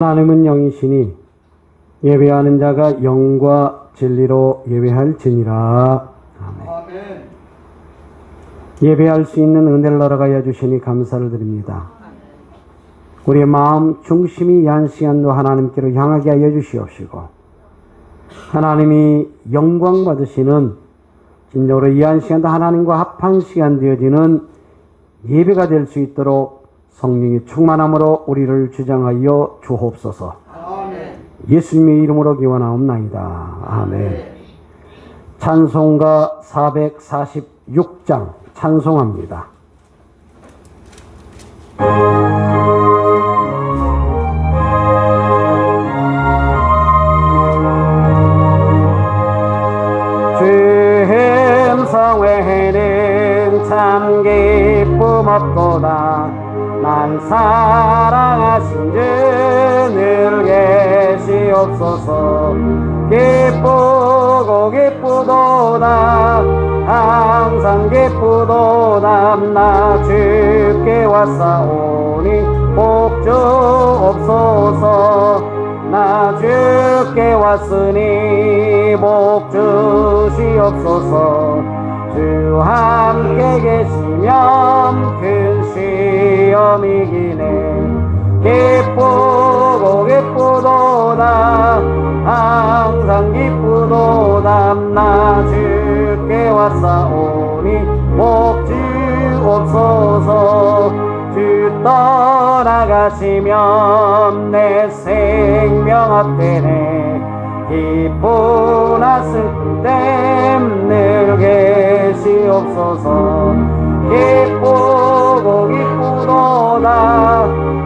하나님은 영이시니 예배하는 자가 영과 진리로 예배할지니라. 아멘. 예배할 수 있는 은혜를 허락하여 주시니 감사를 드립니다. 우리의 마음 중심이 이 한 시간도 하나님께로 향하게 하여 주시옵시고, 하나님이 영광 받으시는 진정으로 이 한 시간도 하나님과 합한 시간 되어지는 예배가 될 수 있도록 성령의 충만함으로 우리를 주장하여 주옵소서. 아멘. 예수님의 이름으로 기원하옵나이다. 아멘. 찬송가 446장 찬송합니다. 주의 성회는 참 기쁨 없도다. 난 사랑하신 주 늘 계시옵소서. 기쁘고 기쁘도다. 항상 기쁘도다. 나 주께 왔사오니 복 주옵소서. 나 주께 왔으니 복 주시옵소서. 주 함께 계시면 큰 시험이 이기네. 기쁘고 기쁘도다. 항상 기쁘도다. 나 주께 왔사오니 복 주옵소서. 주 떠나가시면 내 생명 헛되네. 기쁘나 슬픈 늘 계시옵소서. 기쁘고 기쁘도다.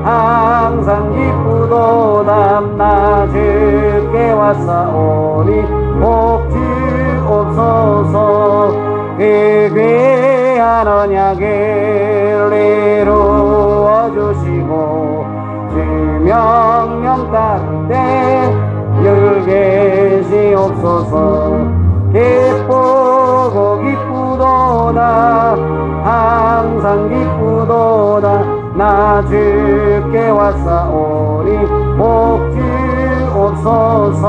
항상 기쁘도다. 나 주께 왔사오니 복 주옵소서. 그 귀한 언약을 이루어 주시고 주 명령 따를 때 늘 계시옵소서. 기쁘고 기쁘도다. 항상 기쁘도다. 나 주께 왔사오니 복 주옵소서.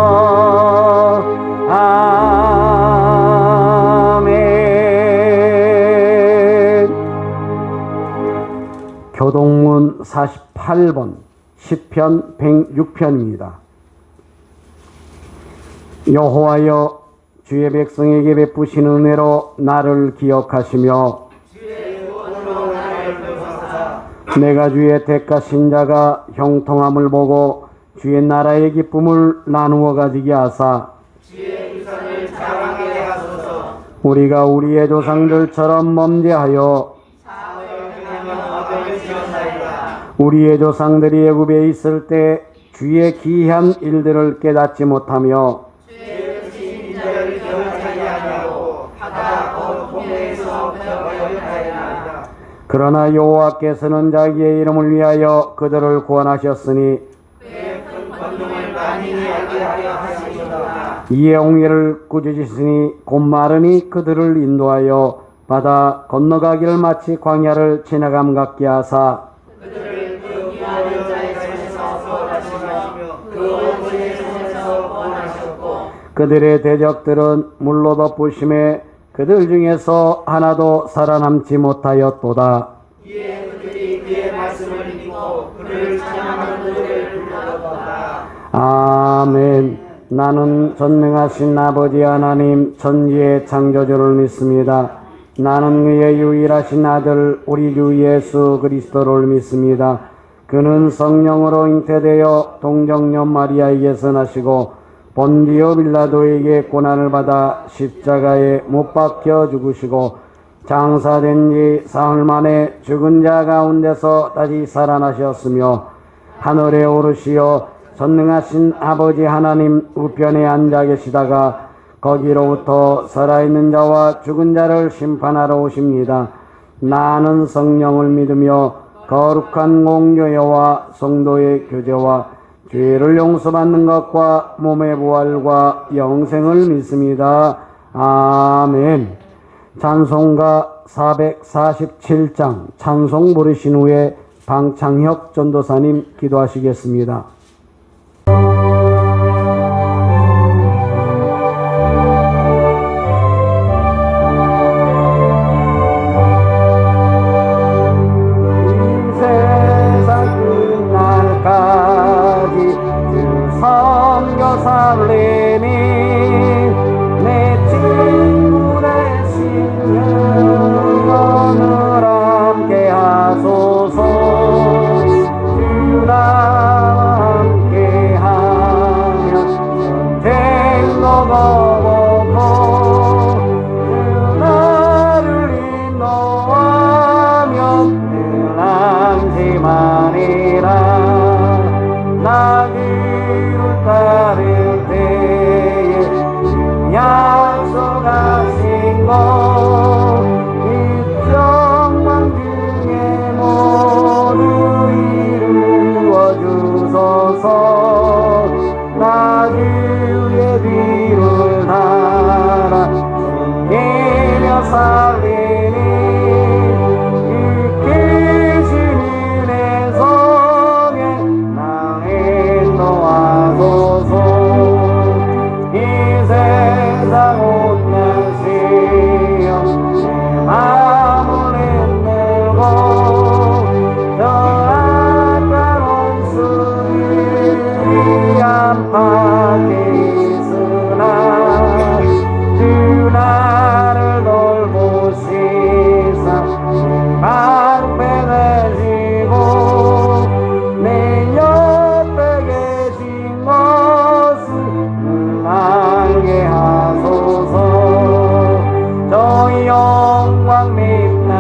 아멘. 교동문 48번 시편 106편입니다. 여호와여, 주의 백성에게 베푸신 은혜로 나를 기억하시며 내가 주의 택하신 자가 형통함을 보고 주의 나라의 기쁨을 나누어 가지게 하사 주의 유산을 자랑하게 하소서. 우리가 우리의 조상들처럼 범죄하여 우리의 조상들이 애굽에 있을 때 주의 기이한 일들을 깨닫지 못하며 그러나 여호와께서는 자기의 이름을 위하여 그들을 구원하셨으니 이에 홍해를 꾸짖으시니 곧 마르니 그들을 인도하여 바다 건너가기를 마치 광야를 지나감 같게 하사 그들을 그 기하는 자의 손에서 구원하시며 그 어머니의 손에서 구원하셨고 그들의 대적들은 물로 덮으심에 그들 중에서 하나도 살아남지 못하였도다. 이에 그들이 그의 말씀을 믿고 그를 찬양하는 노래를 불렀도다. 아멘. 나는 전능하신 아버지 하나님 천지의 창조주를 믿습니다. 나는 그의 유일하신 아들 우리 주 예수 그리스도를 믿습니다. 그는 성령으로 잉태되어 동정녀 마리아에게서 나시고 본디오 빌라도에게 고난을 받아 십자가에 못 박혀 죽으시고 장사된 지 사흘 만에 죽은 자 가운데서 다시 살아나셨으며 하늘에 오르시어 전능하신 아버지 하나님 우편에 앉아 계시다가 거기로부터 살아있는 자와 죽은 자를 심판하러 오십니다. 나는 성령을 믿으며 거룩한 공교회와 성도의 교제와 죄를 용서받는 것과 몸의 부활과 영생을 믿습니다. 아멘. 찬송가 447장 찬송 부르신 후에 방창혁 전도사님 기도하시겠습니다. 나귀를 따를 때에 약속하신 것 일정만 중에 모두 이루어 주소서. 나귀의 뒤를 달아 숨기며 살리니 이기신 은혜 성에 나 인도하소서. 이 세상 옷날씨여 내 맘을 흔들고 저 아까운 수들이 안팎에 있으나 주 나를 돌보시사 내 방패 되시고 내 옆에 계신 것을 알게 하소서. 저희 영광 빛난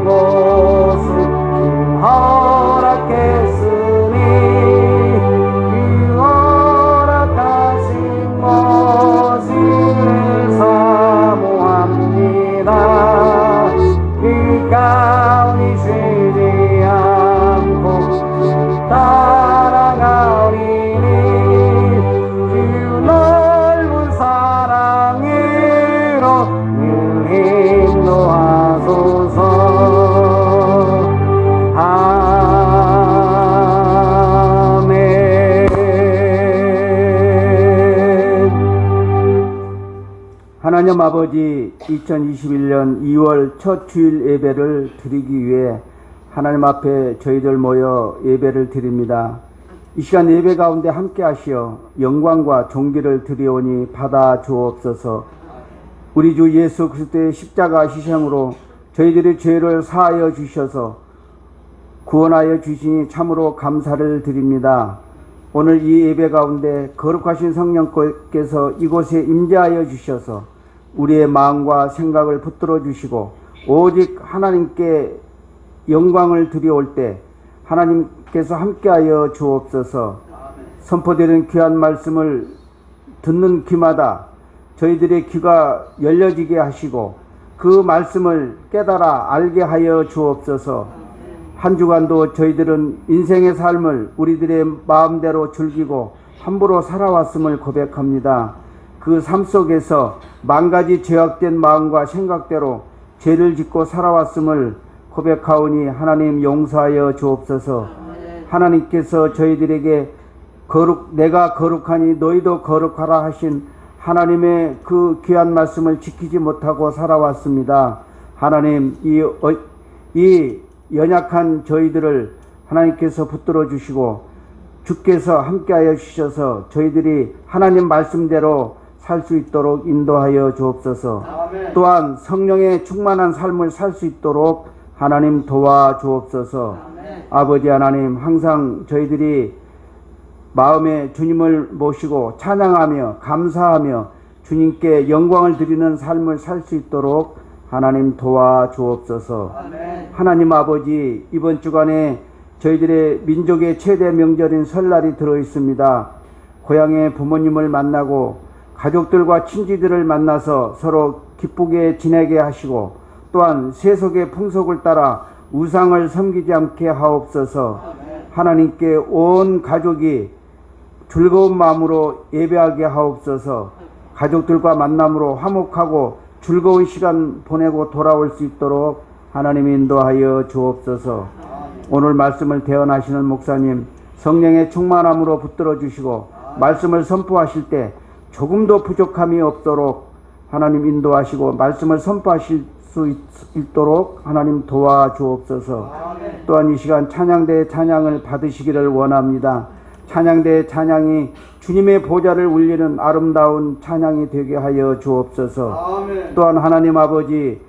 곳을 허락했으니 그 허락하신 것을 사모합니다. 그 가운데 쉬지 않고 따라가리니 그 넓은 사랑으로 늘 인도하소서. 아멘. 하나님 아버지, 2021년 2월 첫 주일 예배를 드리기 위해 하나님 앞에 저희들 모여 예배를 드립니다. 이 시간 예배 가운데 함께 하시어 영광과 존귀를 드리오니 받아 주옵소서. 우리 주 예수 그리스도의 십자가 희생으로 저희들의 죄를 사하여 주셔서 구원하여 주시니 참으로 감사를 드립니다. 오늘 이 예배 가운데 거룩하신 성령께서 이곳에 임재하여 주셔서 우리의 마음과 생각을 붙들어 주시고 오직 하나님께 영광을 드려올 때 하나님께서 함께하여 주옵소서. 선포되는 귀한 말씀을 듣는 귀마다 저희들의 귀가 열려지게 하시고 그 말씀을 깨달아 알게 하여 주옵소서. 한 주간도 저희들은 인생의 삶을 우리들의 마음대로 즐기고 함부로 살아왔음을 고백합니다. 그 삶 속에서 만가지 죄악된 마음과 생각대로 죄를 짓고 살아왔음을 고백하오니 하나님 용서하여 주옵소서. 하나님께서 저희들에게 내가 거룩하니 너희도 거룩하라 하신 하나님의 그 귀한 말씀을 지키지 못하고 살아왔습니다. 하나님, 이 연약한 저희들을 하나님께서 붙들어 주시고 주께서 함께하여 주셔서 저희들이 하나님 말씀대로 살 수 있도록 인도하여 주옵소서. 아멘. 또한 성령의 충만한 삶을 살 수 있도록 하나님 도와주옵소서. 아멘. 아버지 하나님, 항상 저희들이 마음에 주님을 모시고 찬양하며 감사하며 주님께 영광을 드리는 삶을 살 수 있도록 하나님 도와주옵소서. 아멘. 하나님 아버지, 이번 주간에 저희들의 민족의 최대 명절인 설날이 들어있습니다. 고향의 부모님을 만나고 가족들과 친지들을 만나서 서로 기쁘게 지내게 하시고 또한 세속의 풍속을 따라 우상을 섬기지 않게 하옵소서. 하나님께 온 가족이 즐거운 마음으로 예배하게 하옵소서. 가족들과 만남으로 화목하고 즐거운 시간 보내고 돌아올 수 있도록 하나님 인도하여 주옵소서. 오늘 말씀을 대언하시는 목사님 성령의 충만함으로 붙들어 주시고 말씀을 선포하실 때 조금도 부족함이 없도록 하나님 인도하시고 말씀을 선포하실 수 있도록 하나님 도와주옵소서. 또한 이 시간 찬양대의 찬양을 받으시기를 원합니다. 찬양대의 찬양이 주님의 보좌를 울리는 아름다운 찬양이 되게 하여 주옵소서. 또한 하나님 아버지,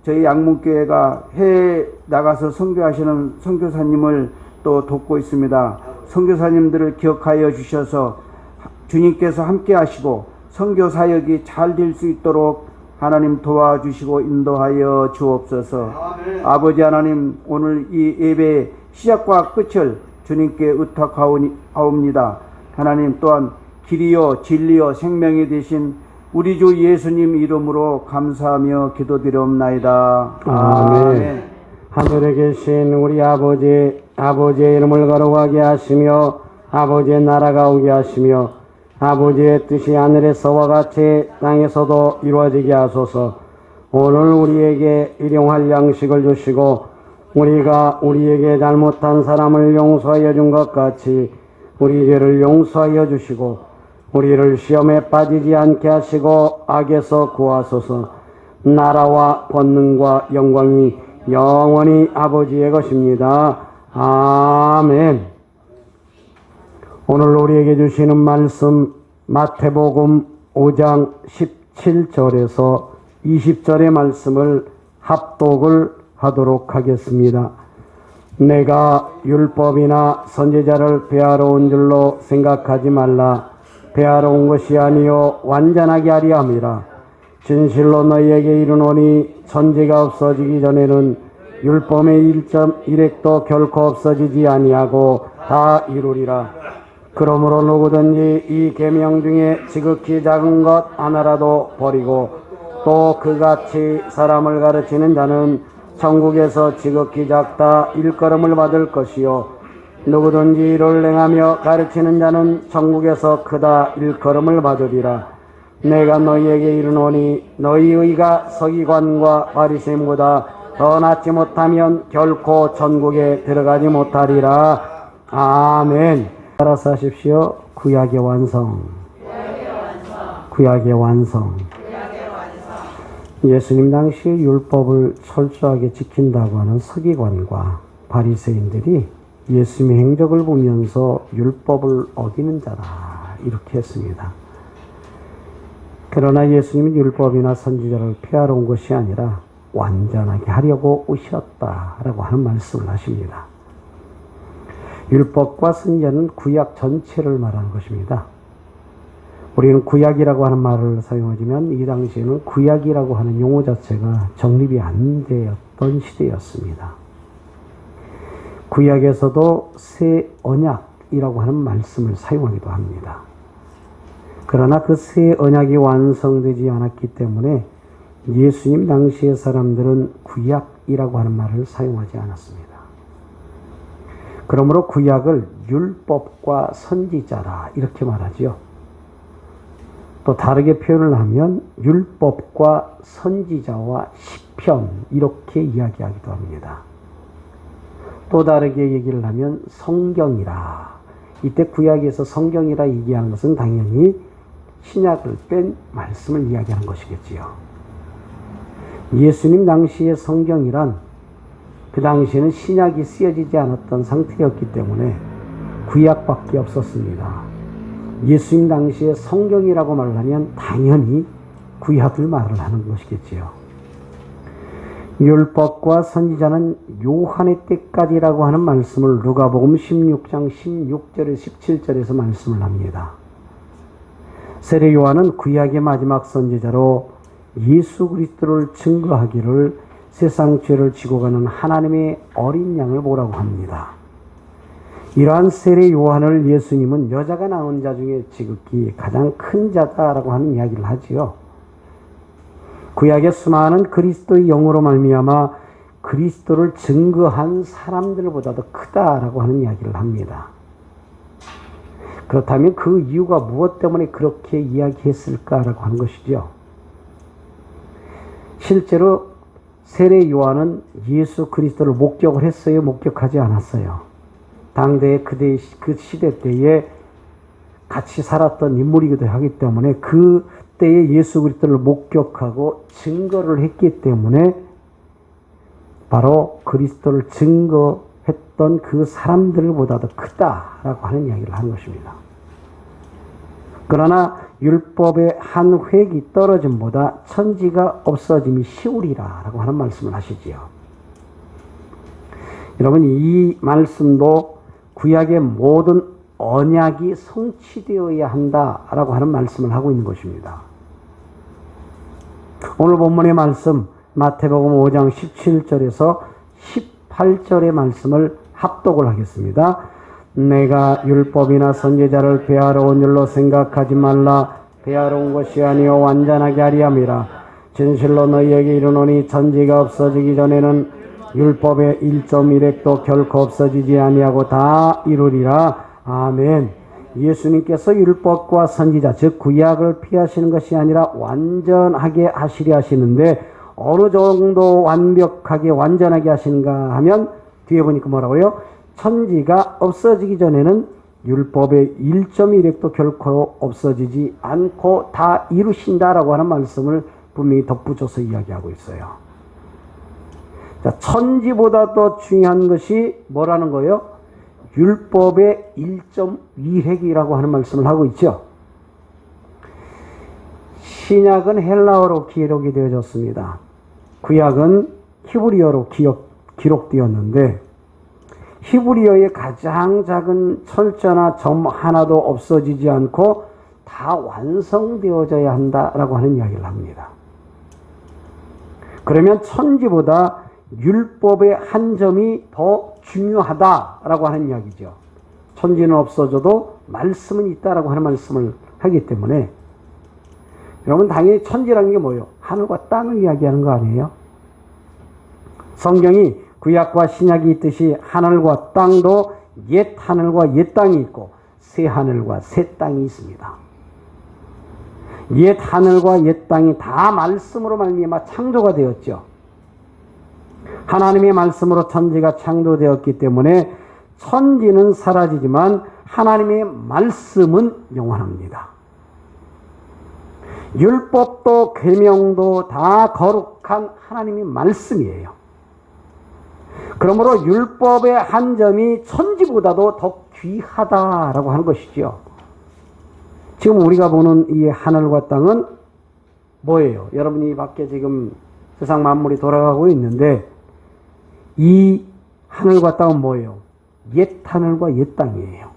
저희 양문교회가 해외에 나가서 선교하시는 선교사님을 또 돕고 있습니다. 선교사님들을 기억하여 주셔서 주님께서 함께 하시고 선교 사역이 잘 될 수 있도록 하나님 도와주시고 인도하여 주옵소서. 아버지 하나님, 오늘 이 예배의 시작과 끝을 주님께 의탁하옵니다. 하나님 또한 길이요 진리요 생명이 되신 우리 주 예수님 이름으로 감사하며 기도드리옵나이다. 아멘. 하늘에 계신 우리 아버지의 이름을 거룩하게 하시며 아버지의 나라가 오게 하시며 아버지의 뜻이 하늘에서와 같이 땅에서도 이루어지게 하소서. 오늘 우리에게 일용할 양식을 주시고 우리가 우리에게 잘못한 사람을 용서하여 준 것 같이 우리 죄를 용서하여 주시고 우리를 시험에 빠지지 않게 하시고 악에서 구하소서. 나라와 권능과 영광이 영원히 아버지의 것입니다. 아멘. 오늘 우리에게 주시는 말씀 마태복음 5장 17절에서 20절의 말씀을 합독을 하도록 하겠습니다. 내가 율법이나 선지자를 배하러 온 줄로 생각하지 말라. 배하러 온 것이 아니요 완전하게 하려 함이라. 진실로 너희에게 이르노니 천지가 없어지기 전에는 율법의 1.1획도 결코 없어지지 아니하고 다 이루리라. 그러므로 누구든지 이 계명 중에 지극히 작은 것 하나라도 버리고 또 그같이 사람을 가르치는 자는 천국에서 지극히 작다 일컬음을 받을 것이요 누구든지 이를 행하며 가르치는 자는 천국에서 크다 일컬음을 받으리라. 내가 너희에게 이르노니 너희 의가 서기관과 바리새인보다 더 낫지 못하면 결코 천국에 들어가지 못하리라. 아멘. 따라서 하십시오. 구약의 완성. 구약의 완성. 예수님 당시 율법을 철저하게 지킨다고 하는 서기관과 바리새인들이 예수님의 행적을 보면서 율법을 어기는 자라 이렇게 했습니다. 그러나 예수님은 율법이나 선지자를 폐하러 온 것이 아니라 완전하게 하려고 오셨다라고 하는 말씀을 하십니다. 율법과 선지자는 구약 전체를 말하는 것입니다. 우리는 구약이라고 하는 말을 사용하지만 이 당시에는 구약이라고 하는 용어 자체가 정립이 안 되었던 시대였습니다. 구약에서도 새 언약이라고 하는 말씀을 사용하기도 합니다. 그러나 그 새 언약이 완성되지 않았기 때문에 예수님 당시의 사람들은 구약이라고 하는 말을 사용하지 않았습니다. 그러므로 구약을 율법과 선지자라 이렇게 말하지요. 또 다르게 표현을 하면 율법과 선지자와 시편 이렇게 이야기하기도 합니다. 또 다르게 얘기를 하면 성경이라. 이때 구약에서 성경이라 얘기하는 것은 당연히 신약을 뺀 말씀을 이야기하는 것이겠지요. 예수님 당시의 성경이란 그 당시에는 신약이 쓰여지지 않았던 상태였기 때문에 구약밖에 없었습니다. 예수님 당시에 성경이라고 말을 하면 당연히 구약을 말을 하는 것이겠지요. 율법과 선지자는 요한의 때까지라고 하는 말씀을 누가복음 16장 16절에 17절에서 말씀을 합니다. 세례 요한은 구약의 마지막 선지자로 예수 그리스도를 증거하기를 세상 죄를 지고 가는 하나님의 어린 양을 보라고 합니다. 이러한 세례 요한을 예수님은 여자가 낳은 자 중에 지극히 가장 큰 자다라고 하는 이야기를 하지요. 구약의 수많은 그리스도의 영으로 말미암아 그리스도를 증거한 사람들보다도 크다라고 하는 이야기를 합니다. 그렇다면 그 이유가 무엇 때문에 그렇게 이야기했을까라고 하는 것이죠. 실제로 세례 요한은 예수 그리스도를 목격을 했어요? 목격하지 않았어요? 당대의 그 시대 때에 같이 살았던 인물이기도 하기 때문에 그 때에 예수 그리스도를 목격하고 증거를 했기 때문에 바로 그리스도를 증거했던 그 사람들보다도 크다라고 하는 이야기를 하는 것입니다. 그러나 율법의 한 획이 떨어짐보다 천지가 없어짐이 쉬우리라라고 하는 말씀을 하시지요. 여러분, 이 말씀도 구약의 모든 언약이 성취되어야 한다라고 하는 말씀을 하고 있는 것입니다. 오늘 본문의 말씀 마태복음 5장 17절에서 18절의 말씀을 합독을 하겠습니다. 내가 율법이나 선지자를 배하러 온 줄로 생각하지 말라. 배하러 온 것이 아니요 완전하게 하리 함이라. 진실로 너희에게 이르노니 천지가 없어지기 전에는 율법의 1.1획도 결코 없어지지 아니하고 다 이루리라. 아멘. 예수님께서 율법과 선지자 즉 구약을 피하시는 것이 아니라 완전하게 하시려 하시는데 어느 정도 완벽하게 완전하게 하시는가 하면 뒤에 보니까 뭐라고요? 천지가 없어지기 전에는 율법의 1.1획도 결코 없어지지 않고 다 이루신다라고 하는 말씀을 분명히 덧붙여서 이야기하고 있어요. 자, 천지보다 더 중요한 것이 뭐라는 거예요? 율법의 1.2획이라고 하는 말씀을 하고 있죠. 신약은 헬라어로 기록이 되어졌습니다. 구약은 히브리어로 기록되었는데 히브리어의 가장 작은 철자나 점 하나도 없어지지 않고 다 완성되어져야 한다라고 하는 이야기를 합니다. 그러면 천지보다 율법의 한 점이 더 중요하다라고 하는 이야기죠. 천지는 없어져도 말씀은 있다라고 하는 말씀을 하기 때문에 여러분 당연히 천지라는 게 뭐예요? 하늘과 땅을 이야기하는 거 아니에요? 성경이 구약과 신약이 있듯이 하늘과 땅도 옛 하늘과 옛 땅이 있고 새 하늘과 새 땅이 있습니다. 옛 하늘과 옛 땅이 다 말씀으로 말미암아 창조가 되었죠. 하나님의 말씀으로 천지가 창조되었기 때문에 천지는 사라지지만 하나님의 말씀은 영원합니다. 율법도 계명도 다 거룩한 하나님의 말씀이에요. 그러므로 율법의 한 점이 천지보다도 더 귀하다라고 하는 것이죠. 지금 우리가 보는 이 하늘과 땅은 뭐예요? 여러분이 밖에 지금 세상 만물이 돌아가고 있는데 이 하늘과 땅은 뭐예요? 옛 하늘과 옛 땅이에요.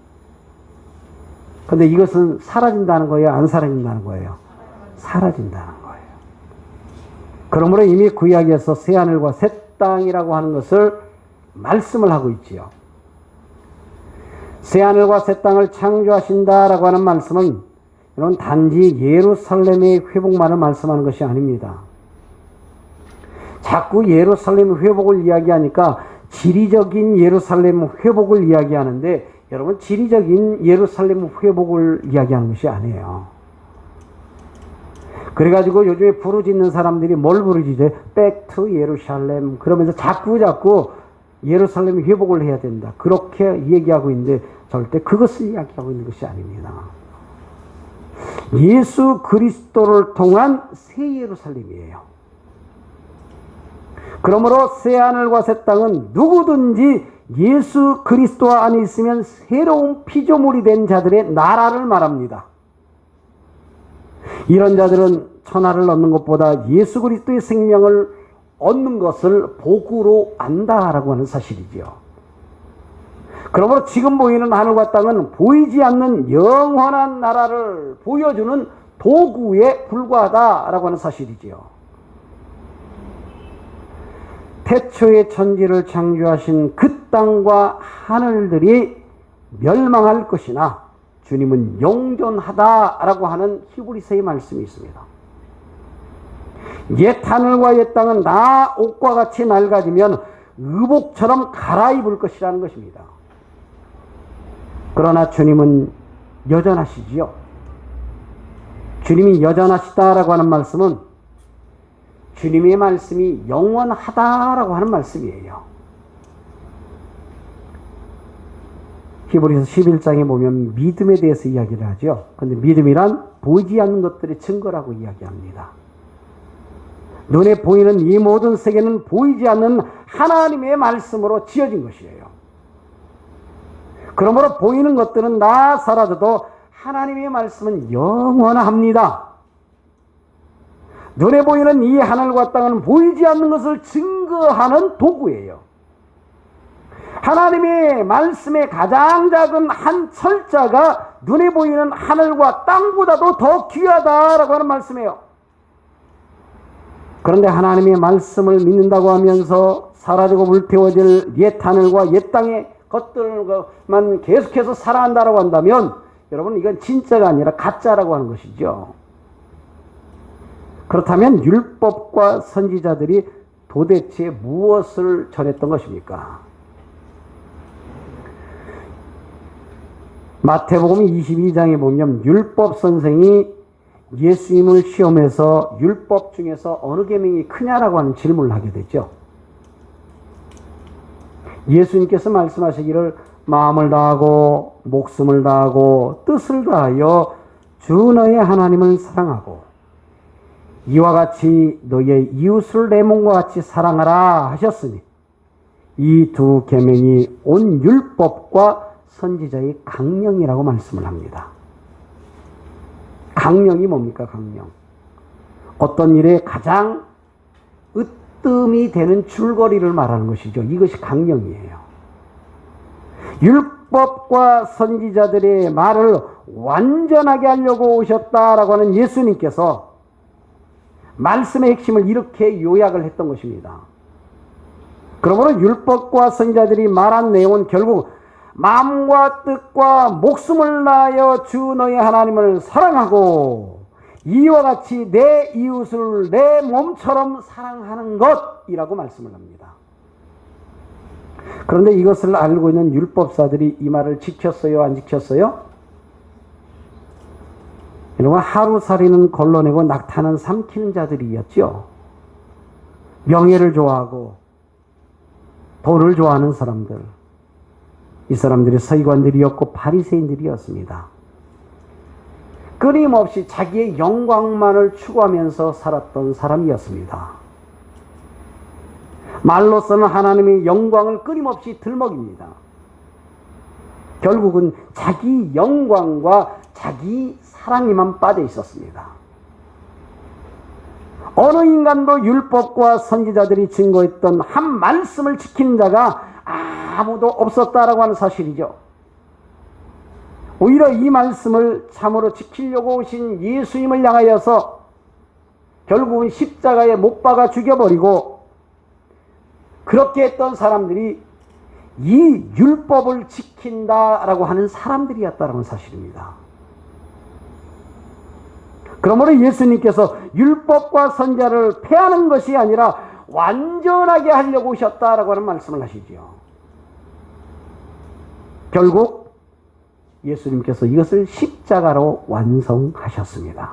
그런데 이것은 사라진다는 거예요? 안 사라진다는 거예요? 사라진다는 거예요. 그러므로 이미 구약에서 새 하늘과 새 땅이라고 하는 것을 말씀을 하고 있지요. 새 하늘과 새 땅을 창조하신다라고 하는 말씀은 이런 단지 예루살렘의 회복만을 말씀하는 것이 아닙니다. 자꾸 예루살렘 회복을 이야기하니까 지리적인 예루살렘 회복을 이야기하는데 여러분 지리적인 예루살렘 회복을 이야기하는 것이 아니에요. 그래가지고 요즘에 부르짖는 사람들이 뭘 부르짖어요? Back to 예루살렘 그러면서 자꾸 예루살렘 회복을 해야 된다. 그렇게 얘기하고 있는데 절대 그것을 이야기하고 있는 것이 아닙니다. 예수 그리스도를 통한 새 예루살렘이에요. 그러므로 새 하늘과 새 땅은 누구든지 예수 그리스도 안에 있으면 새로운 피조물이 된 자들의 나라를 말합니다. 이런 자들은 천하를 얻는 것보다 예수 그리스도의 생명을 얻는 것을 복으로 안다라고 하는 사실이죠. 그러므로 지금 보이는 하늘과 땅은 보이지 않는 영원한 나라를 보여주는 도구에 불과하다라고 하는 사실이지요. 태초의 천지를 창조하신 그 땅과 하늘들이 멸망할 것이나 주님은 영존하다라고 하는 히브리서의 말씀이 있습니다. 옛 하늘과 옛 땅은 다 옷과 같이 낡아지면 의복처럼 갈아입을 것이라는 것입니다. 그러나 주님은 여전하시지요. 주님이 여전하시다라고 하는 말씀은 주님의 말씀이 영원하다라고 하는 말씀이에요. 히브리서 11장에 보면 믿음에 대해서 이야기를 하죠. 그런데 믿음이란 보이지 않는 것들의 증거라고 이야기합니다. 눈에 보이는 이 모든 세계는 보이지 않는 하나님의 말씀으로 지어진 것이에요. 그러므로 보이는 것들은 다 사라져도 하나님의 말씀은 영원합니다. 눈에 보이는 이 하늘과 땅은 보이지 않는 것을 증거하는 도구예요. 하나님의 말씀의 가장 작은 한 철자가 눈에 보이는 하늘과 땅보다도 더 귀하다라고 하는 말씀이에요. 그런데 하나님의 말씀을 믿는다고 하면서 사라지고 불태워질 옛 하늘과 옛 땅에 것들만 계속해서 사랑한다라고 한다면 여러분 이건 진짜가 아니라 가짜라고 하는 것이죠. 그렇다면 율법과 선지자들이 도대체 무엇을 전했던 것입니까? 마태복음 22장에 보면 율법 선생이 예수님을 시험해서 율법 중에서 어느 계명이 크냐라고 하는 질문을 하게 되죠. 예수님께서 말씀하시기를 마음을 다하고 목숨을 다하고 뜻을 다하여 주 너의 하나님을 사랑하고 이와 같이 너의 이웃을 내 몸과 같이 사랑하라 하셨으니 이 두 계명이 온 율법과 선지자의 강령이라고 말씀을 합니다. 강령이 뭡니까? 강령. 어떤 일에 가장 으뜸이 되는 줄거리를 말하는 것이죠. 이것이 강령이에요. 율법과 선지자들의 말을 완전하게 하려고 오셨다라고 하는 예수님께서 말씀의 핵심을 이렇게 요약을 했던 것입니다. 그러므로 율법과 선지자들이 말한 내용은 결국 마음과 뜻과 목숨을 다하여 주 너의 하나님을 사랑하고 이와 같이 내 이웃을 내 몸처럼 사랑하는 것이라고 말씀을 합니다. 그런데 이것을 알고 있는 율법사들이 이 말을 지켰어요? 안 지켰어요? 여러분, 하루살이는 걸러내고 낙타는 삼키는 자들이었죠. 명예를 좋아하고 돈을 좋아하는 사람들, 이 사람들이 서기관들이었고 바리새인들이었습니다. 끊임없이 자기의 영광만을 추구하면서 살았던 사람이었습니다. 말로서는 하나님의 영광을 끊임없이 들먹입니다. 결국은 자기 영광과 자기 사랑에만 빠져 있었습니다. 어느 인간도 율법과 선지자들이 증거했던 한 말씀을 지키는 자가 아무도 없었다라고 하는 사실이죠. 오히려 이 말씀을 참으로 지키려고 오신 예수님을 향하여서 결국은 십자가에 못 박아 죽여버리고 그렇게 했던 사람들이 이 율법을 지킨다라고 하는 사람들이었다라는 사실입니다. 그러므로 예수님께서 율법과 선지자를 폐하는 것이 아니라 완전하게 하려고 오셨다라고 하는 말씀을 하시지요. 결국 예수님께서 이것을 십자가로 완성하셨습니다.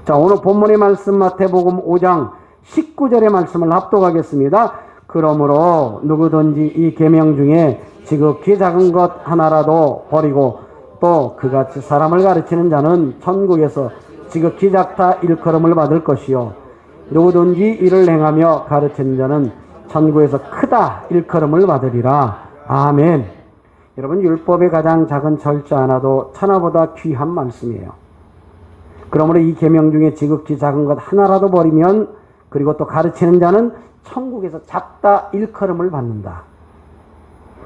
자, 오늘 본문의 말씀 마태복음 5장 19절의 말씀을 합독하겠습니다. 그러므로 누구든지 이 계명 중에 지극히 작은 것 하나라도 버리고 또 그같이 사람을 가르치는 자는 천국에서 지극히 작다 일컬음을 받을 것이요 누구든지 이를 행하며 가르치는 자는 천국에서 크다 일컬음을 받으리라. 아멘. 여러분, 율법의 가장 작은 절자 하나도 천하보다 귀한 말씀이에요. 그러므로 이 계명 중에 지극히 작은 것 하나라도 버리면 그리고 또 가르치는 자는 천국에서 작다 일컬음을 받는다.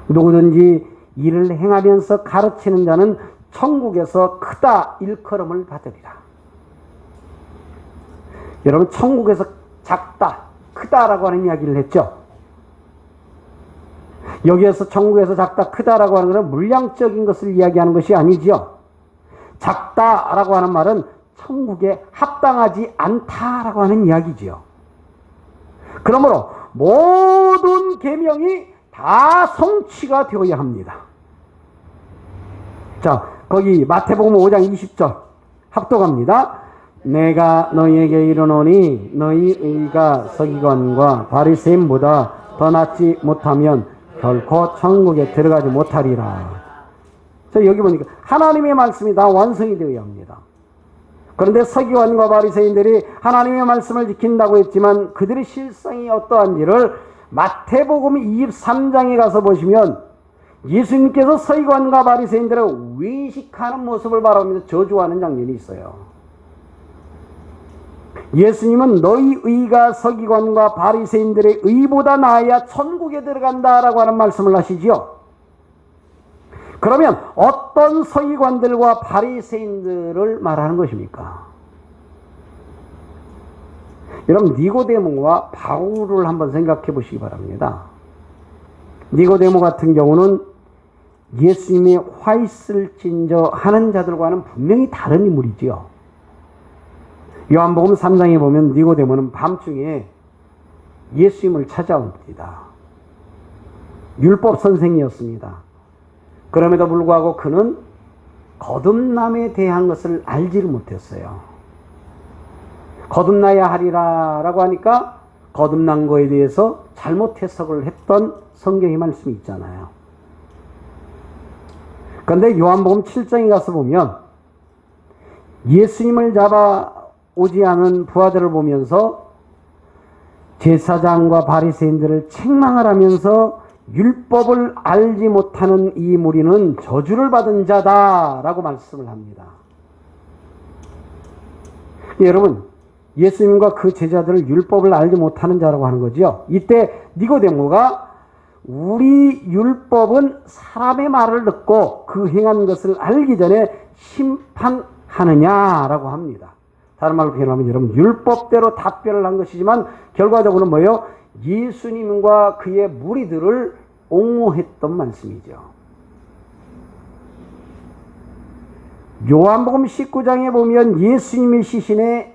누구든지 이를 행하면서 가르치는 자는 천국에서 크다 일컬음을 받으리라. 여러분, 천국에서 작다, 크다라고 하는 이야기를 했죠. 여기에서 천국에서 작다, 크다라고 하는 것은 물량적인 것을 이야기하는 것이 아니죠. 작다라고 하는 말은 천국에 합당하지 않다라고 하는 이야기지요. 그러므로 모든 계명이 다 성취가 되어야 합니다. 자, 거기 마태복음 5장 20절 합독합니다. 내가 너희에게 이르노니 너희 의가 서기관과 바리새인보다 더 낫지 못하면 결코 천국에 들어가지 못하리라. 자, 여기 보니까 하나님의 말씀이 다 완성이 되어야 합니다. 그런데 서기관과 바리새인들이 하나님의 말씀을 지킨다고 했지만 그들의 실상이 어떠한지를 마태복음 23장에 가서 보시면 예수님께서 서기관과 바리새인들을 외식하는 모습을 바라보면서 저주하는 장면이 있어요. 예수님은 너희 의가 서기관과 바리새인들의 의보다 나아야 천국에 들어간다라고 하는 말씀을 하시지요. 그러면 어떤 서기관들과 바리새인들을 말하는 것입니까? 여러분, 니고데모와 바울을 한번 생각해 보시기 바랍니다. 니고데모 같은 경우는 예수님이 화 있을진저 하는 자들과는 분명히 다른 인물이지요. 요한복음 3장에 보면 니고데모는 밤중에 예수님을 찾아옵니다. 율법 선생이었습니다. 그럼에도 불구하고 그는 거듭남에 대한 것을 알지를 못했어요. 거듭나야 하리라라고 하니까 거듭난 거에 대해서 잘못 해석을 했던 성경의 말씀이 있잖아요. 그런데 요한복음 7장에 가서 보면 예수님을 잡아오지 않은 부하들을 보면서 제사장과 바리새인들을 책망을 하면서 율법을 알지 못하는 이 무리는 저주를 받은 자다라고 말씀을 합니다. 여러분, 예수님과 그 제자들을 율법을 알지 못하는 자라고 하는 거죠. 이때 니고데모가 우리 율법은 사람의 말을 듣고 그 행한 것을 알기 전에 심판하느냐라고 합니다. 다른 말로 표현하면 여러분, 율법대로 답변을 한 것이지만 결과적으로는 뭐예요? 예수님과 그의 무리들을 옹호했던 말씀이죠. 요한복음 19장에 보면 예수님의 시신에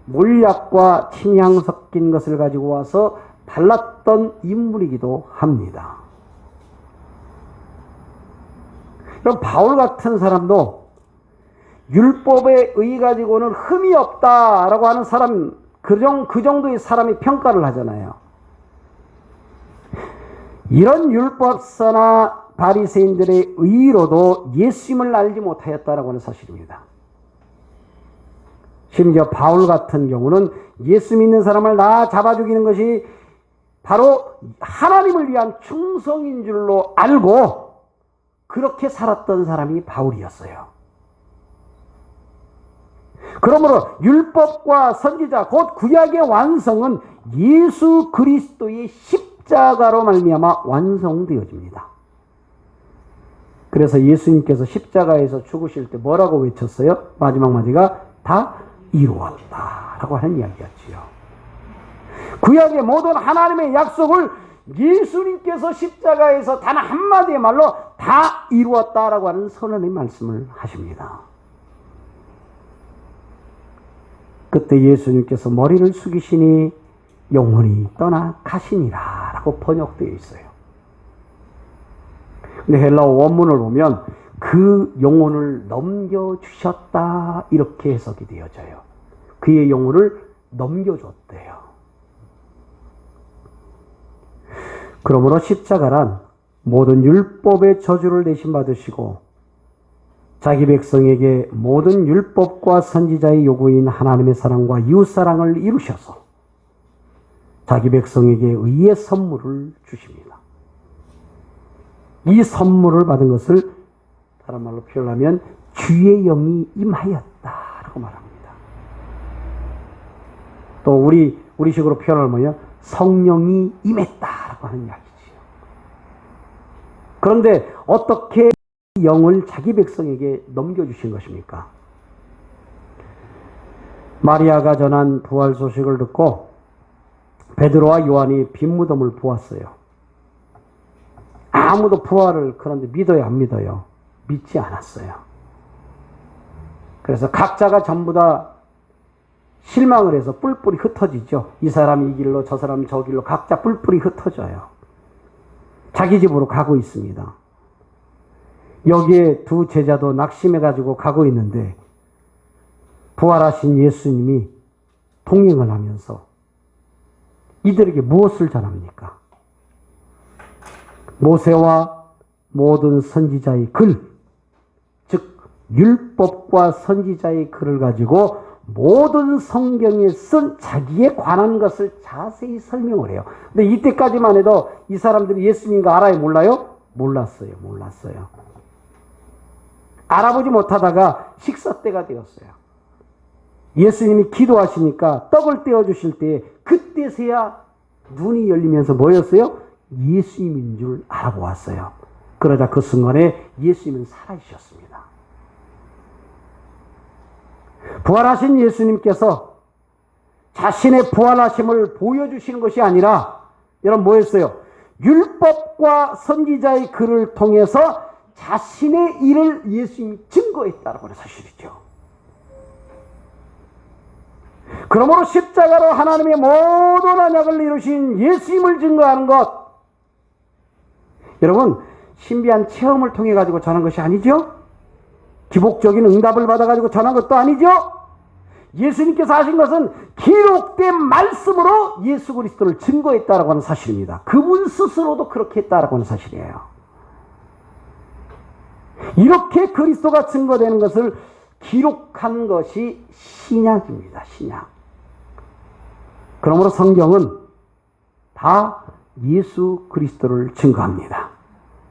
몰약과 침향 섞인 것을 가지고 와서 발랐던 인물이기도 합니다. 그럼 바울 같은 사람도 율법에 의해 가지고는 흠이 없다라고 하는 사람, 그 정도의 사람이 평가를 하잖아요. 이런 율법서나 바리새인들의 의로도 예수님을 알지 못하였다라고 하는 사실입니다. 심지어 바울 같은 경우는 예수 믿는 사람을 다 잡아 죽이는 것이 바로 하나님을 위한 충성인 줄로 알고 그렇게 살았던 사람이 바울이었어요. 그러므로 율법과 선지자 곧 구약의 완성은 예수 그리스도의 십자가로 말미암아 완성되어집니다. 그래서 예수님께서 십자가에서 죽으실 때 뭐라고 외쳤어요? 마지막 마디가 다 이루었다라고 하는 이야기였지요. 구약의 모든 하나님의 약속을 예수님께서 십자가에서 단 한마디의 말로 다 이루었다라고 하는 선언의 말씀을 하십니다. 그때 예수님께서 머리를 숙이시니 영혼이 떠나가시니라 라고 번역되어 있어요. 근데 헬라어 원문을 보면 그 영혼을 넘겨주셨다 이렇게 해석이 되어져요. 그의 영혼을 넘겨줬대요. 그러므로 십자가란 모든 율법의 저주를 대신 받으시고 자기 백성에게 모든 율법과 선지자의 요구인 하나님의 사랑과 이웃사랑을 이루셔서 자기 백성에게 의의 선물을 주십니다. 이 선물을 받은 것을 다른 말로 표현하면 주의 영이 임하였다라고 말합니다. 또 우리식으로 표현을 뭐냐? 성령이 임했다라고 하는 이야기지요. 그런데 어떻게 영을 자기 백성에게 넘겨주신 것입니까? 마리아가 전한 부활 소식을 듣고 베드로와 요한이 빈 무덤을 보았어요. 아무도 부활을 그런데 믿어요, 안 믿어요? 믿지 않았어요. 그래서 각자가 전부 다 실망을 해서 뿔뿔이 흩어지죠. 이 사람이 이 길로 저 사람이 저 길로 각자 뿔뿔이 흩어져요. 자기 집으로 가고 있습니다. 여기에 두 제자도 낙심해가지고 가고 있는데 부활하신 예수님이 동행을 하면서 이들에게 무엇을 전합니까? 모세와 모든 선지자의 글, 즉 율법과 선지자의 글을 가지고 모든 성경에 쓴 자기에 관한 것을 자세히 설명을 해요. 근데 이때까지만 해도 이 사람들이 예수님인가 알아요? 몰라요? 몰랐어요. 알아보지 못하다가 식사 때가 되었어요. 예수님이 기도하시니까 떡을 떼어주실 때 그때서야 눈이 열리면서 뭐였어요? 예수님인 줄 알아보았어요. 그러자 그 순간에 예수님은 살아계셨습니다. 부활하신 예수님께서 자신의 부활하심을 보여주시는 것이 아니라 여러분 뭐였어요? 율법 율법과 선지자의 글을 통해서 자신의 일을 예수님이 증거했다라고 하는 사실이죠. 그러므로 십자가로 하나님의 모든 언약을 이루신 예수님을 증거하는 것, 여러분 신비한 체험을 통해 가지고 전한 것이 아니죠. 기복적인 응답을 받아 가지고 전한 것도 아니죠. 예수님께서 하신 것은 기록된 말씀으로 예수 그리스도를 증거했다라고 하는 사실입니다. 그분 스스로도 그렇게 했다라고 하는 사실이에요. 이렇게 그리스도가 증거되는 것을 기록한 것이 신약입니다. 신약. 그러므로 성경은 다 예수 그리스도를 증거합니다.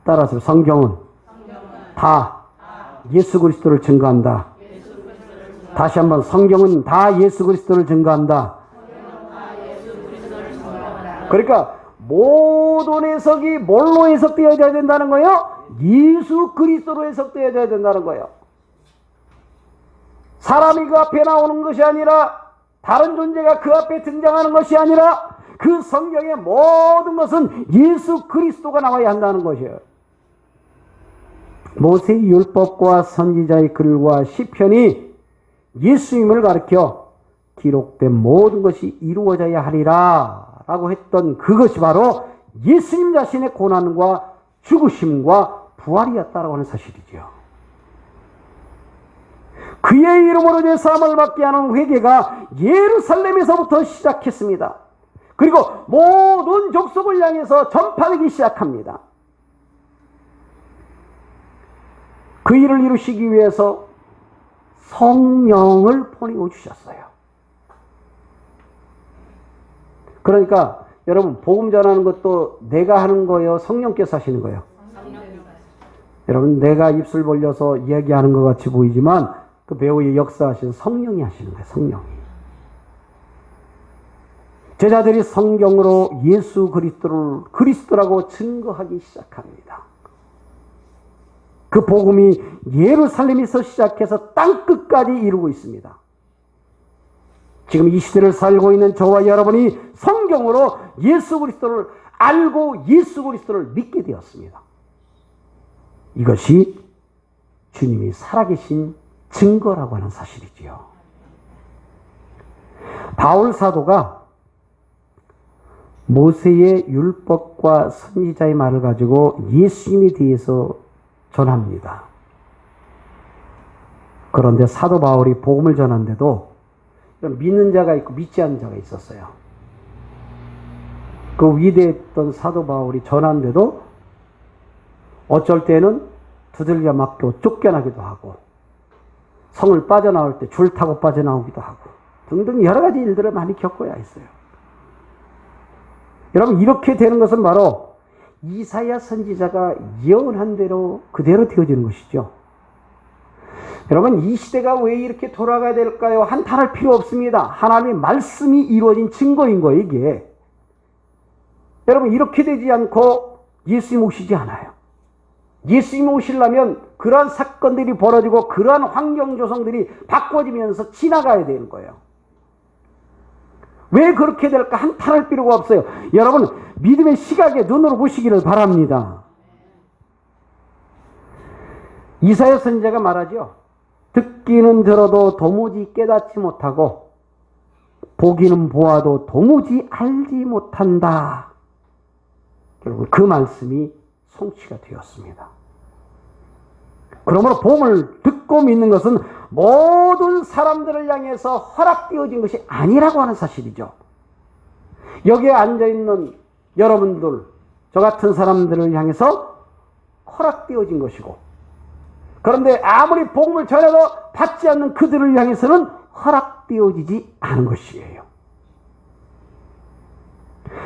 따라서 성경은 다 예수 그리스도를 증거한다. 다시 한번 성경은 다 예수 그리스도를 증거한다. 그러니까 모든 해석이 뭘로 해석되어야 된다는 거예요? 예수 그리스도로 해석되어야 된다는 거예요. 사람이 그 앞에 나오는 것이 아니라, 다른 존재가 그 앞에 등장하는 것이 아니라, 그 성경의 모든 것은 예수 그리스도가 나와야 한다는 것이에요. 모세의 율법과 선지자의 글과 시편이 예수님을 가리켜 기록된 모든 것이 이루어져야 하리라 라고 했던 그것이 바로 예수님 자신의 고난과 죽으심과 부활이었다라고 하는 사실이죠. 그의 이름으로 죄사함을 받게 하는 회개가 예루살렘에서부터 시작했습니다. 그리고 모든 족속을 향해서 전파되기 시작합니다. 그 일을 이루시기 위해서 성령을 보내어 주셨어요. 그러니까 여러분 복음 전하는 것도 내가 하는 거예요? 성령께서 하시는 거예요? 여러분 내가 입술 벌려서 이야기하는 것 같이 보이지만 그 배우의 역사하신 성령이 하시는 거예요. 성령이. 제자들이 성경으로 예수 그리스도를 그리스도라고 증거하기 시작합니다. 그 복음이 예루살렘에서 시작해서 땅끝까지 이루고 있습니다. 지금 이 시대를 살고 있는 저와 여러분이 성경으로 예수 그리스도를 알고 예수 그리스도를 믿게 되었습니다. 이것이 주님이 살아계신 증거라고 하는 사실이지요. 바울 사도가 모세의 율법과 선지자의 말을 가지고 예수님에 대해서 전합니다. 그런데 사도 바울이 복음을 전하는데도 믿는 자가 있고 믿지 않는 자가 있었어요. 그 위대했던 사도 바울이 전하는데도 어쩔 때는 두들겨 맞고 쫓겨나기도 하고 성을 빠져나올 때 줄 타고 빠져나오기도 하고 등등 여러 가지 일들을 많이 겪어야 했어요. 여러분 이렇게 되는 것은 바로 이사야 선지자가 예언한 대로 그대로 되어지는 것이죠. 여러분 이 시대가 왜 이렇게 돌아가야 될까요? 한탄할 필요 없습니다. 하나님의 말씀이 이루어진 증거인 거예요 이게. 여러분 이렇게 되지 않고 예수님 오시지 않아요. 예수님 오시려면 그러한 사건들이 벌어지고 그러한 환경 조성들이 바꿔지면서 지나가야 되는 거예요. 왜 그렇게 될까? 한탄할 필요가 없어요. 여러분 믿음의 시각에 눈으로 보시기를 바랍니다. 이사야 선지자가 말하죠. 듣기는 들어도 도무지 깨닫지 못하고 보기는 보아도 도무지 알지 못한다. 결국 그 말씀이 성취가 되었습니다. 그러므로 복음을 듣고 믿는 것은 모든 사람들을 향해서 허락되어진 것이 아니라고 하는 사실이죠. 여기에 앉아있는 여러분들, 저 같은 사람들을 향해서 허락되어진 것이고, 그런데 아무리 복음을 전해도 받지 않는 그들을 향해서는 허락되어지지 않은 것이에요.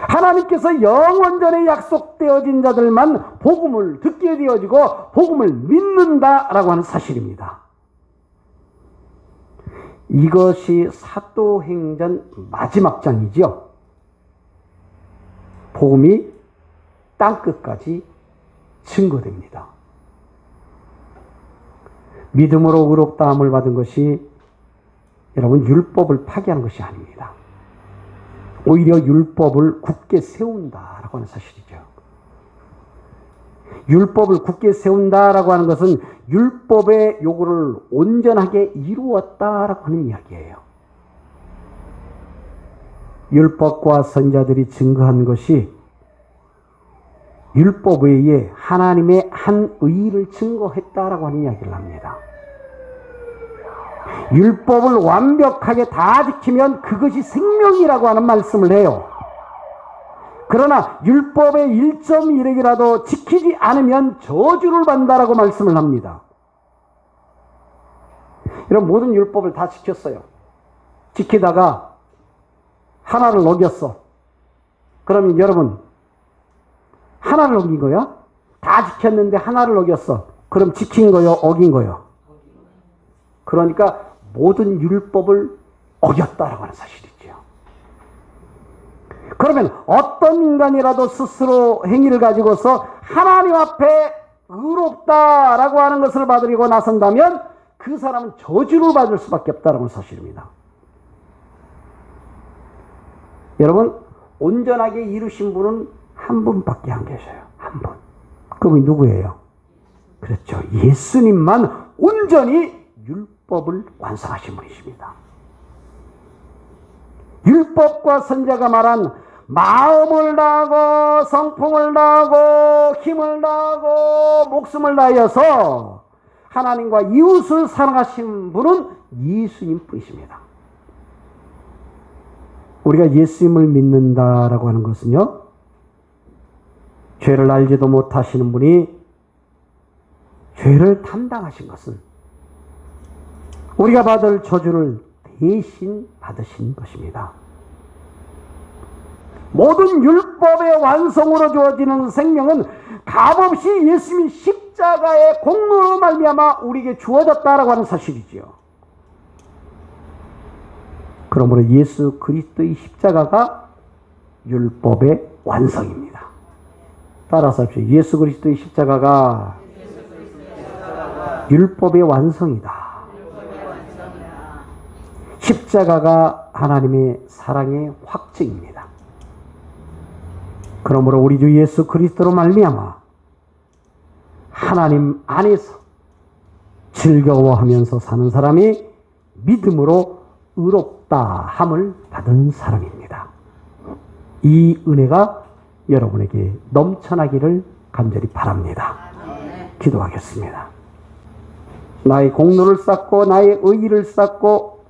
하나님께서 영원전에 약속되어진 자들만 복음을 듣게 되어지고 복음을 믿는다라고 하는 사실입니다. 이것이 사도행전 마지막 장이죠. 복음이 땅끝까지 증거됩니다. 믿음으로 의롭다함을 받은 것이 여러분 율법을 파기하는 것이 아닙니다. 오히려 율법을 굳게 세운다라고 하는 사실이죠. 율법을 굳게 세운다라고 하는 것은 율법의 요구를 온전하게 이루었다라고 하는 이야기예요. 율법과 선자들이 증거한 것이 율법 외에 하나님의 한 의를 증거했다라고 하는 이야기를 합니다. 율법을 완벽하게 다 지키면 그것이 생명이라고 하는 말씀을 해요. 그러나 율법의 1.1핵이라도 지키지 않으면 저주를 받는다라고 말씀을 합니다. 이런 모든 율법을 다 지켰어요. 지키다가 하나를 어겼어. 그러면 여러분, 하나를 어긴 거야? 다 지켰는데 하나를 어겼어. 그럼 지킨 거요? 어긴 거요? 그러니까 모든 율법을 어겼다라고 하는 사실이죠. 그러면 어떤 인간이라도 스스로 행위를 가지고서 하나님 앞에 의롭다라고 하는 것을 받으려고 나선다면 그 사람은 저주를 받을 수밖에 없다는 사실입니다. 여러분, 온전하게 이루신 분은 한 분밖에 안 계셔요. 한 분. 그분이 누구예요? 그렇죠. 예수님만 온전히 율법을 완성하신 분이십니다. 율법과 선자가 말한 마음을 다하고 성품을 다하고 힘을 다하고 목숨을 다하여서 하나님과 이웃을 사랑하신 분은 예수님 뿐이십니다. 우리가 예수님을 믿는다라고 하는 것은요, 죄를 알지도 못하시는 분이 죄를 담당하신 것은 우리가 받을 저주를 대신 받으신 것입니다. 모든 율법의 완성으로 주어지는 생명은 값없이 예수님이 십자가의 공로로 말미암아 우리에게 주어졌다라고 하는 사실이지요. 그러므로 예수 그리스도의 십자가가 율법의 완성입니다. 따라서 합시다. 예수 그리스도의 십자가가 율법의 완성이다. 십자가가 하나님의 사랑의 확증입니다. 그러므로 우리 주 예수 그리스도로 말미암아 하나님 안에서 즐거워하면서 사는 사람이 믿음으로 의롭다 함을 받은 사람입니다. 이 은혜가 여러분에게 넘쳐나기를 간절히 바랍니다. 기도하겠습니다. 나의 공로를 쌓고 나의 의의를 쌓고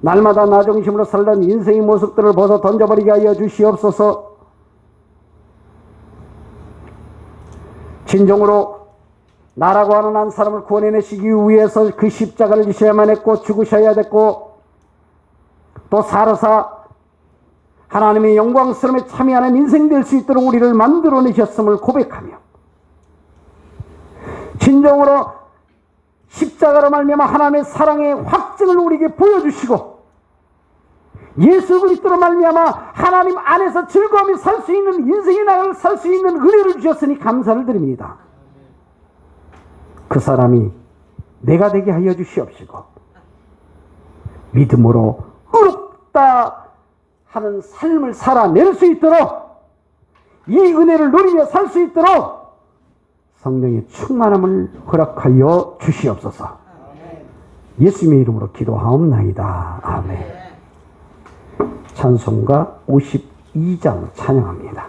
날마다 나 중심으로 살던 인생의 모습들을 벗어 던져버리게 하여 주시옵소서. 진정으로 나라고 하는 한 사람을 구원해내시기 위해서 그 십자가를 지셔야만 했고 죽으셔야 됐고 또 살아서 하나님의 영광스러움에 참여하는 인생 될 수 있도록 우리를 만들어내셨음을 고백하며 진정으로 십자가로 말미암아 하나님의 사랑의 확증을 우리에게 보여주시고 예수 그리스도로 말미암아 하나님 안에서 즐거움이 살 수 있는 인생의 나를 살 수 있는 은혜를 주셨으니 감사를 드립니다. 그 사람이 내가 되게 하여 주시옵시고 믿음으로 의롭다 하는 삶을 살아낼 수 있도록 이 은혜를 누리며 살 수 있도록 성령의 충만함을 허락하여 주시옵소서. 예수님의 이름으로 기도하옵나이다. 아멘. 찬송가 52장 찬양합니다.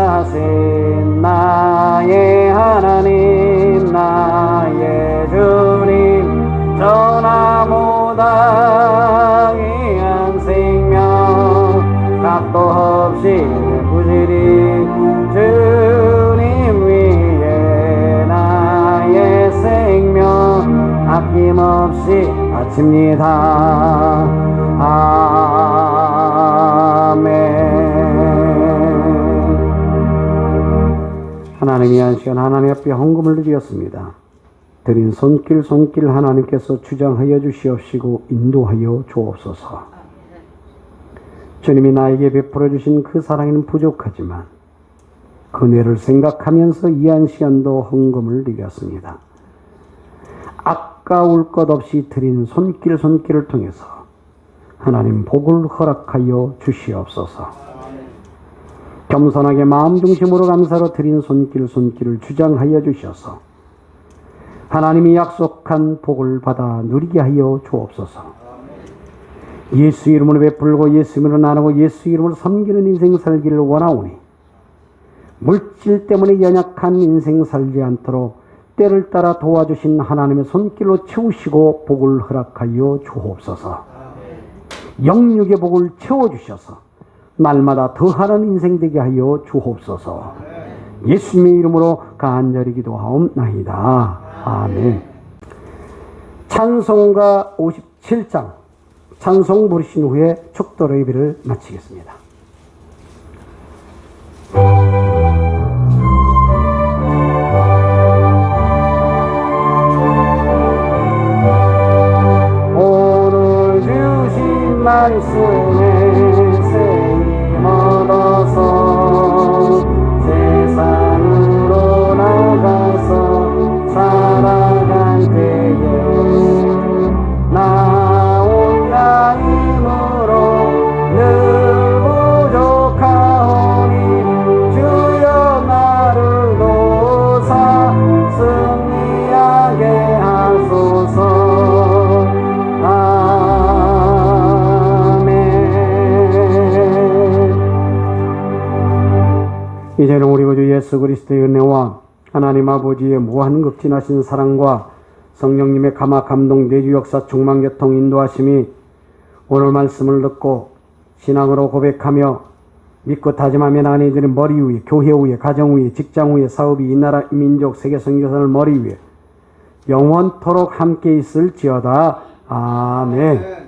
걸어가신 나의 하나님 나의 주님 전하모다 귀한 생명 값도 없이 부지리 주님 위에 나의 생명 아낌없이 바칩니다. 아멘. 하나님이 한 시간 하나님 앞에 헌금을 드렸습니다. 드린 손길 하나님께서 주장하여 주시옵시고 인도하여 주옵소서. 주님이 나에게 베풀어 주신 그 사랑에는 부족하지만 그네를 생각하면서 이 한 시간도 헌금을 드렸습니다. 아까울 것 없이 드린 손길을 통해서 하나님 복을 허락하여 주시옵소서. 겸손하게 마음 중심으로 감사로 드린 손길을 주장하여 주셔서 하나님이 약속한 복을 받아 누리게 하여 주옵소서. 예수 이름으로 베풀고 예수 이름으로 나누고 예수 이름으로 섬기는 인생 살기를 원하오니 물질 때문에 연약한 인생 살지 않도록 때를 따라 도와주신 하나님의 손길로 채우시고 복을 허락하여 주옵소서. 영육의 복을 채워주셔서 날마다 더하는 인생 되게 하여 주옵소서. 예수님의 이름으로 간절히 기도하옵나이다. 아멘. 찬송가 57장 찬송 부르신 후에 축도로 예배를 마치겠습니다. 오늘 주신 말씀에 쓰임 얻어서 세상으로 나가서 살아갈 때에 나 혼자 힘으로 늘 부족하오니 주여 나를 도우사 승리하게 하소서. 아멘. 이제는 우리 구주 예수 그리스도의 은혜와 하나님 아버지의 무한 극진하신 사랑과 성령님의 감화 감동 내주 역사 충만 교통 인도하심이 오늘 말씀을 듣고 신앙으로 고백하며 믿고 다짐하며 나가는 이들의 머리 위에 교회 위에 가정 위에 직장 위에 사업이 이 나라 민족 세계 선교사를 머리 위에 영원토록 함께 있을지어다. 아멘.